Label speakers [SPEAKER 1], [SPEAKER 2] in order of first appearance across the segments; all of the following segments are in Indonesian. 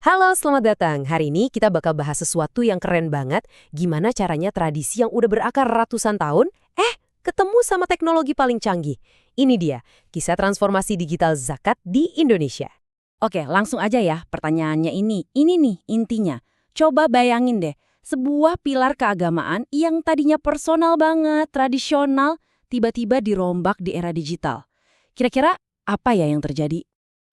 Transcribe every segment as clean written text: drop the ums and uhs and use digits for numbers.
[SPEAKER 1] Halo, selamat datang. Hari ini kita bakal bahas sesuatu yang keren banget. Gimana caranya tradisi yang udah berakar ratusan tahun, ketemu sama teknologi paling canggih. Ini dia, kisah transformasi digital zakat di Indonesia.
[SPEAKER 2] Oke, langsung aja ya pertanyaannya ini. Ini nih intinya. Coba bayangin deh, sebuah pilar keagamaan yang tadinya personal banget, tradisional, tiba-tiba dirombak di era digital. Kira-kira apa ya yang terjadi?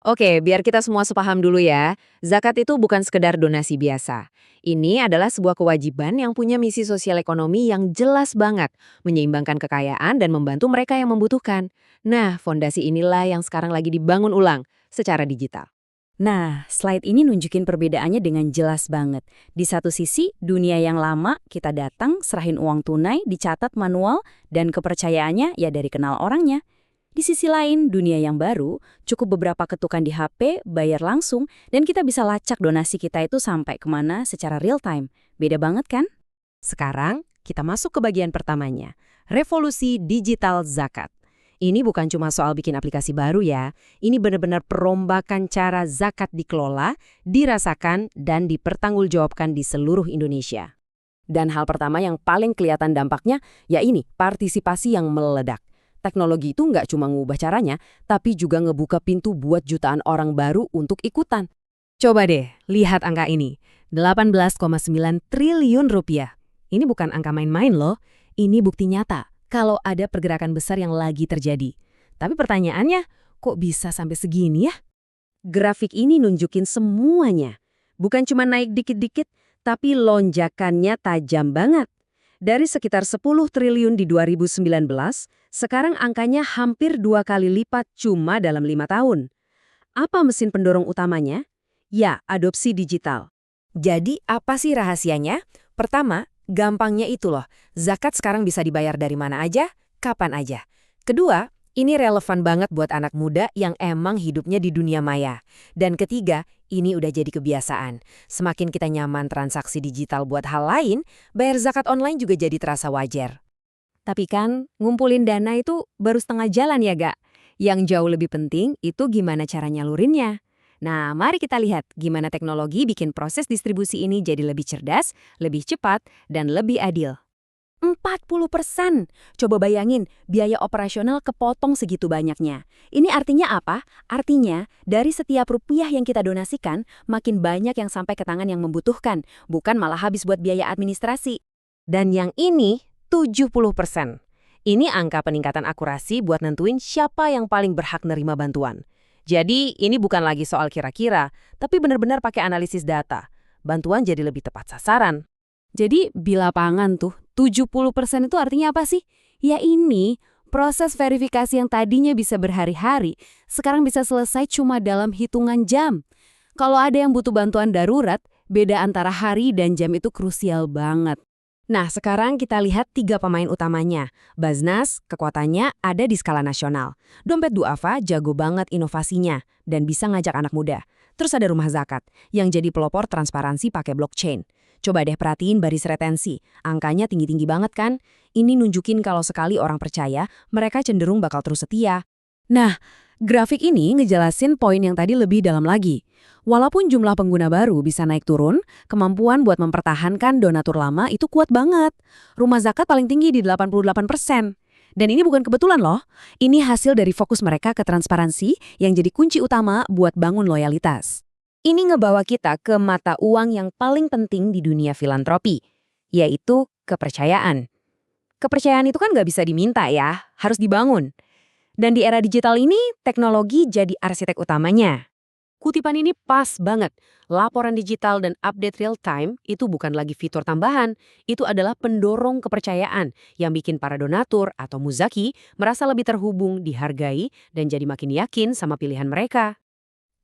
[SPEAKER 1] Oke, biar kita semua sepaham dulu ya. Zakat itu bukan sekedar donasi biasa. Ini adalah sebuah kewajiban yang punya misi sosial ekonomi yang jelas banget, menyeimbangkan kekayaan dan membantu mereka yang membutuhkan. Nah, fondasi inilah yang sekarang lagi dibangun ulang secara digital.
[SPEAKER 2] Nah, slide ini nunjukin perbedaannya dengan jelas banget. Di satu sisi, dunia yang lama, kita datang, serahin uang tunai, dicatat manual, dan kepercayaannya ya dari kenal orangnya. Di sisi lain, dunia yang baru, cukup beberapa ketukan di HP, bayar langsung, dan kita bisa lacak donasi kita itu sampai kemana secara real time. Beda banget kan?
[SPEAKER 1] Sekarang, kita masuk ke bagian pertamanya, revolusi digital zakat. Ini bukan cuma soal bikin aplikasi baru ya, ini benar-benar perombakan cara zakat dikelola, dirasakan, dan dipertanggungjawabkan di seluruh Indonesia. Dan hal pertama yang paling kelihatan dampaknya, ya ini, partisipasi yang meledak. Teknologi itu nggak cuma ngubah caranya, tapi juga ngebuka pintu buat jutaan orang baru untuk ikutan. Coba deh, lihat angka ini, 18,9 triliun rupiah. Ini bukan angka main-main loh, ini bukti nyata kalau ada pergerakan besar yang lagi terjadi. Tapi pertanyaannya, kok bisa sampai segini ya? Grafik ini nunjukin semuanya. Bukan cuma naik dikit-dikit, tapi lonjakannya tajam banget. Dari sekitar 10 triliun di 2019, sekarang angkanya hampir 2 kali lipat cuma dalam 5 tahun. Apa mesin pendorong utamanya? Ya, adopsi digital. Jadi, apa sih rahasianya? Pertama, gampangnya itu loh, zakat sekarang bisa dibayar dari mana aja, kapan aja. Kedua, ini relevan banget buat anak muda yang emang hidupnya di dunia maya. Dan ketiga, ini udah jadi kebiasaan. Semakin kita nyaman transaksi digital buat hal lain, bayar zakat online juga jadi terasa wajar. Tapi kan, ngumpulin dana itu baru setengah jalan ya, Gak? Yang jauh lebih penting itu gimana cara nyalurinnya. Nah, mari kita lihat gimana teknologi bikin proses distribusi ini jadi lebih cerdas, lebih cepat, dan lebih adil. 40%. Coba bayangin, biaya operasional kepotong segitu banyaknya. Ini artinya apa? Artinya, dari setiap rupiah yang kita donasikan, makin banyak yang sampai ke tangan yang membutuhkan, bukan malah habis buat biaya administrasi. Dan yang ini, 70%. Ini angka peningkatan akurasi buat nentuin siapa yang paling berhak nerima bantuan. Jadi, ini bukan lagi soal kira-kira, tapi benar-benar pakai analisis data. Bantuan jadi lebih tepat sasaran. Jadi, di lapangan tuh, 70% itu artinya apa sih? Ya ini, proses verifikasi yang tadinya bisa berhari-hari, sekarang bisa selesai cuma dalam hitungan jam. Kalau ada yang butuh bantuan darurat, beda antara hari dan jam itu krusial banget. Nah, sekarang kita lihat 3 pemain utamanya. Baznas, kekuatannya ada di skala nasional. Dompet Duafa jago banget inovasinya dan bisa ngajak anak muda. Terus ada Rumah Zakat, yang jadi pelopor transparansi pakai blockchain. Coba deh perhatiin baris retensi, angkanya tinggi-tinggi banget kan? Ini nunjukin kalau sekali orang percaya, mereka cenderung bakal terus setia. Nah, grafik ini ngejelasin poin yang tadi lebih dalam lagi. Walaupun jumlah pengguna baru bisa naik turun, kemampuan buat mempertahankan donatur lama itu kuat banget. Rumah Zakat paling tinggi di 88%. Dan ini bukan kebetulan loh, ini hasil dari fokus mereka ke transparansi yang jadi kunci utama buat bangun loyalitas. Ini ngebawa kita ke mata uang yang paling penting di dunia filantropi, yaitu kepercayaan. Kepercayaan itu kan nggak bisa diminta ya, harus dibangun. Dan di era digital ini, teknologi jadi arsitek utamanya. Kutipan ini pas banget. Laporan digital dan update real time itu bukan lagi fitur tambahan, itu adalah pendorong kepercayaan yang bikin para donatur atau muzaki merasa lebih terhubung, dihargai, dan jadi makin yakin sama pilihan mereka.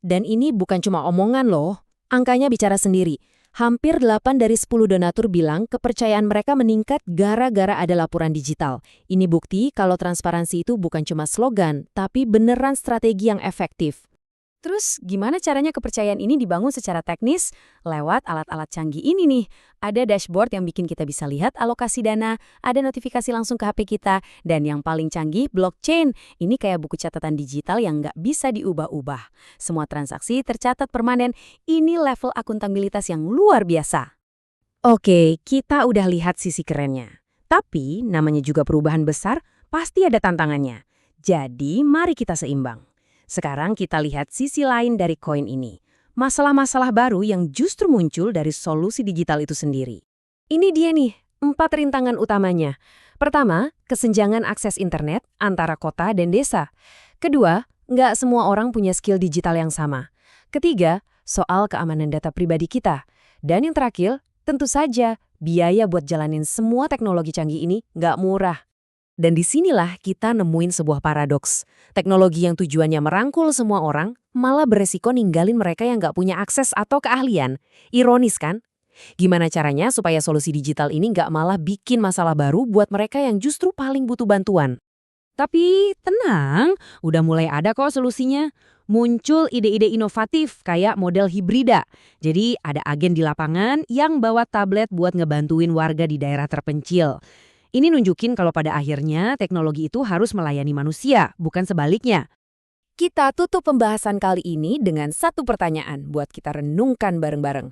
[SPEAKER 1] Dan ini bukan cuma omongan loh, angkanya bicara sendiri. Hampir 8 dari 10 donatur bilang kepercayaan mereka meningkat gara-gara ada laporan digital. Ini bukti kalau transparansi itu bukan cuma slogan, tapi beneran strategi yang efektif.
[SPEAKER 2] Terus gimana caranya kepercayaan ini dibangun secara teknis? Lewat alat-alat canggih ini nih. Ada dashboard yang bikin kita bisa lihat alokasi dana, ada notifikasi langsung ke HP kita, dan yang paling canggih blockchain. Ini kayak buku catatan digital yang nggak bisa diubah-ubah. Semua transaksi tercatat permanen. Ini level akuntabilitas yang luar biasa.
[SPEAKER 1] Oke, kita udah lihat sisi kerennya. Tapi namanya juga perubahan besar, pasti ada tantangannya. Jadi mari kita seimbang. Sekarang kita lihat sisi lain dari koin ini. Masalah-masalah baru yang justru muncul dari solusi digital itu sendiri. Ini dia nih, 4 rintangan utamanya. Pertama, kesenjangan akses internet antara kota dan desa. Kedua, nggak semua orang punya skill digital yang sama. Ketiga, soal keamanan data pribadi kita. Dan yang terakhir, tentu saja, biaya buat jalanin semua teknologi canggih ini nggak murah. Dan disinilah kita nemuin sebuah paradoks. Teknologi yang tujuannya merangkul semua orang malah beresiko ninggalin mereka yang nggak punya akses atau keahlian. Ironis kan? Gimana caranya supaya solusi digital ini nggak malah bikin masalah baru buat mereka yang justru paling butuh bantuan? Tapi tenang, udah mulai ada kok solusinya. Muncul ide-ide inovatif kayak model hibrida. Jadi ada agen di lapangan yang bawa tablet buat ngebantuin warga di daerah terpencil. Ini nunjukin kalau pada akhirnya teknologi itu harus melayani manusia, bukan sebaliknya.
[SPEAKER 2] Kita tutup pembahasan kali ini dengan satu pertanyaan buat kita renungkan bareng-bareng.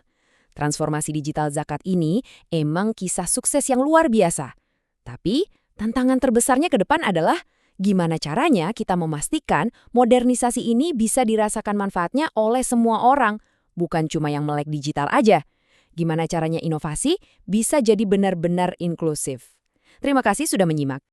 [SPEAKER 2] Transformasi digital zakat ini emang kisah sukses yang luar biasa. Tapi tantangan terbesarnya ke depan adalah gimana caranya kita memastikan modernisasi ini bisa dirasakan manfaatnya oleh semua orang, bukan cuma yang melek digital aja. Gimana caranya inovasi bisa jadi benar-benar inklusif. Terima kasih sudah menyimak.